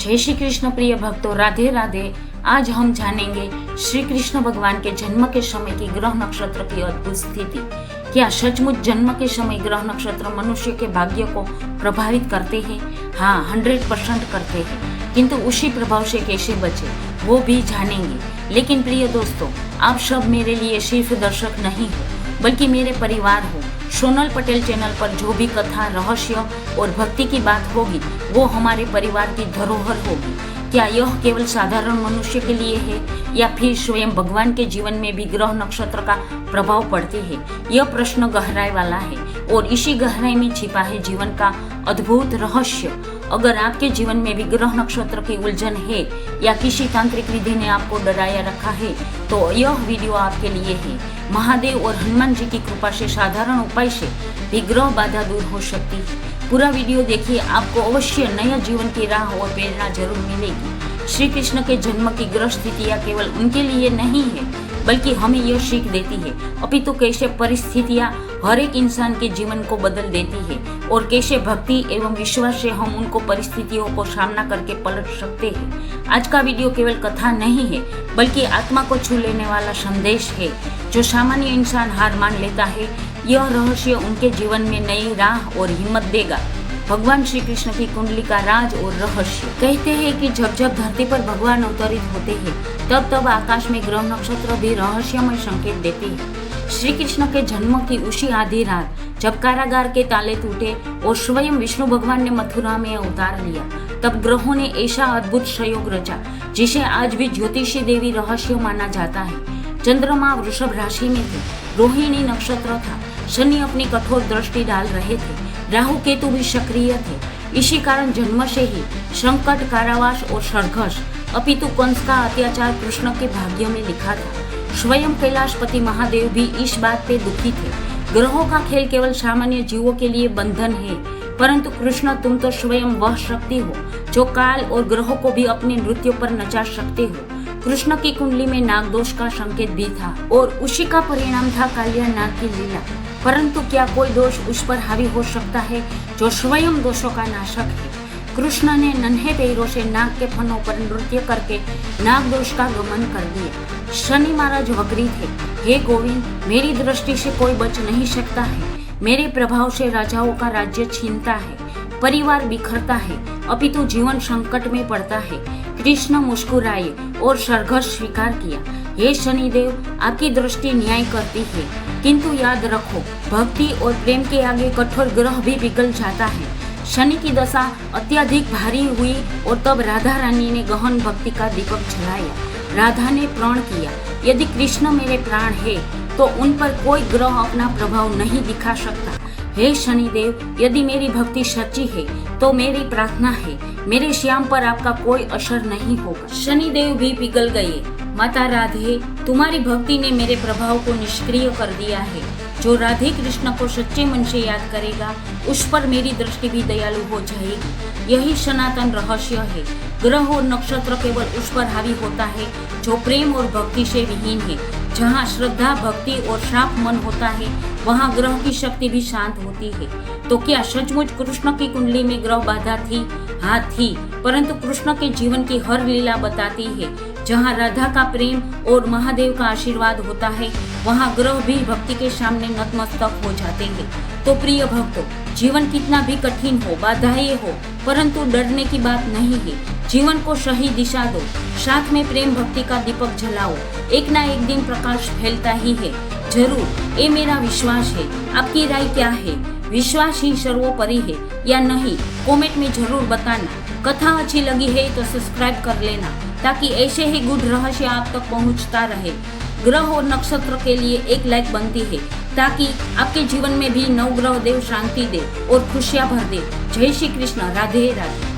जय श्री कृष्ण प्रिय भक्तों, राधे राधे। आज हम जानेंगे श्री कृष्ण भगवान के जन्म के समय की ग्रह नक्षत्र की अद्भुत स्थिति। क्या सचमुच जन्म के समय ग्रह नक्षत्र मनुष्य के भाग्य को प्रभावित करते हैं? हाँ, 100% करते हैं, किंतु उसी प्रभाव से कैसे बचे वो भी जानेंगे। लेकिन प्रिय दोस्तों, आप सब मेरे लिए सिर्फ दर्शक नहीं हो बल्कि मेरे परिवार हो। सोनल पटेल चैनल पर जो भी कथा, रहस्य और भक्ति की बात होगी वो हमारे परिवार की धरोहर होगी। क्या यह केवल साधारण मनुष्य के लिए है या फिर स्वयं भगवान के जीवन में भी ग्रह नक्षत्र का प्रभाव पड़ते है? यह प्रश्न गहराई वाला है और इसी गहराई में छिपा है जीवन का अद्भुत रहस्य। अगर आपके जीवन में भी ग्रह नक्षत्र की उलझन है या किसी तांत्रिक विधि ने आपको डराया रखा है तो यह वीडियो आपके लिए है। महादेव और हनुमान जी की कृपा से साधारण उपाय से भी ग्रह बाधा दूर हो सकती है। पूरा वीडियो देखिए, आपको अवश्य नया जीवन की राह और प्रेरणा जरूर मिलेगी। श्री कृष्ण के जन्म की ग्रह स्थितियाँ केवल उनके लिए नहीं है बल्कि हमें यह सीख देती है अपितु कैसे परिस्थितियाँ हर एक इंसान के जीवन को बदल देती है और कैसे भक्ति एवं विश्वास से हम उनको परिस्थितियों को सामना करके पलट सकते हैं। आज का वीडियो केवल कथा नहीं है बल्कि आत्मा को छू लेने वाला संदेश है। जो सामान्य इंसान हार मान लेता है, यह रहस्य उनके जीवन में नई राह और हिम्मत देगा। भगवान श्री कृष्ण की कुंडली का राज और रहस्य। कहते हैं कि जब जब धरती पर भगवान अवतरित होते हैं तब तब आकाश में ग्रह नक्षत्र भी रहस्यमय संकेत देते हैं। श्री कृष्ण के जन्म की उसी आधी रात जब कारागार के ताले टूटे और स्वयं विष्णु भगवान ने मथुरा में अवतार लिया, तब ग्रहों ने ऐसा अद्भुत संयोग रचा जिसे आज भी ज्योतिषी देवी रहस्य माना जाता है। चंद्रमा वृषभ राशि में थे, रोहिणी नक्षत्र था, शनि अपनी कठोर दृष्टि डाल रहे थे, राहु केतु भी सक्रिय थे। इसी कारण जन्म से ही संकट, कारावास और संघर्ष अपितु कंस का अत्याचार कृष्ण के भाग्य में लिखा था। स्वयं कैलाशपति महादेव भी इस बात पे दुखी थे। ग्रहों का खेल केवल सामान्य जीवों के लिए बंधन है, परंतु कृष्ण तुम तो स्वयं वह शक्ति हो जो काल और ग्रहों को भी अपने नृत्य पर नचा सकते हो। कृष्ण की कुंडली में नाग दोष का संकेत भी था और उसी का परिणाम था कालिया नाग की लीला। परंतु क्या कोई दोष उस पर हावी हो सकता है जो स्वयं दोषों का नाशक है? कृष्ण ने नन्हे पैरों से नाग के फनों पर नृत्य करके नाग दोष का गमन कर दिया। शनि महाराज वक्री थे। हे गोविंद, मेरी दृष्टि से कोई बच नहीं सकता है, मेरे प्रभाव से राजाओं का राज्य छीनता है, परिवार बिखरता है, अपितु जीवन संकट में पड़ता है। कृष्ण मुस्कुराए और संघर्ष स्वीकार किया। हे शनिदेव, आपकी दृष्टि न्याय करती है, किंतु याद रखो भक्ति और प्रेम के आगे कठोर ग्रह भी पिघल जाता है। शनि की दशा अत्यधिक भारी हुई और तब राधा रानी ने गहन भक्ति का दीपक जलाया। राधा ने प्रण किया, यदि कृष्ण मेरे प्राण है तो उन पर कोई ग्रह अपना प्रभाव नहीं दिखा सकता। हे शनिदेव, यदि मेरी भक्ति सच्ची है तो मेरी प्रार्थना है, मेरे श्याम पर आपका कोई असर नहीं होगा। शनिदेव भी पिघल गए। माता राधे, तुम्हारी भक्ति ने मेरे प्रभाव को निष्क्रिय कर दिया है। जो राधे कृष्ण को सच्चे मन से याद करेगा उस पर मेरी दृष्टि भी दयालु हो जाएगी। यही सनातन रहस्य है। ग्रह और नक्षत्र केवल उस पर हावी होता है जो प्रेम और भक्ति से विहीन है। जहाँ श्रद्धा, भक्ति और श्राप मन होता है वहाँ ग्रह की शक्ति भी शांत होती है। तो क्या सचमुच कृष्ण की कुंडली में ग्रह बाधा थी? हाँ थी, परंतु कृष्ण के जीवन की हर लीला बताती है। जहाँ राधा का प्रेम और महादेव का आशीर्वाद होता है वहाँ ग्रह भी भक्ति के सामने नतमस्तक हो जाते हैं। तो प्रिय भक्तों, जीवन कितना भी कठिन हो, बाधाएं हो, परंतु डरने की बात नहीं है। जीवन को सही दिशा दो, साथ में प्रेम भक्ति का दीपक जलाओ, एक ना एक दिन प्रकाश फैलता ही है जरूर, ये मेरा विश्वास है। आपकी राय क्या है? विश्वास ही सर्वोपरि है या नहीं? कमेंट में जरूर बताना। कथा अच्छी लगी है तो सब्सक्राइब कर लेना ताकि ऐसे ही गुड रहस्य आप तक पहुंचता रहे। ग्रह और नक्षत्र के लिए एक लाइक बनती है ताकि आपके जीवन में भी नवग्रह देव शांति दे और खुशियां भर दे। जय श्री कृष्ण, राधे राधे।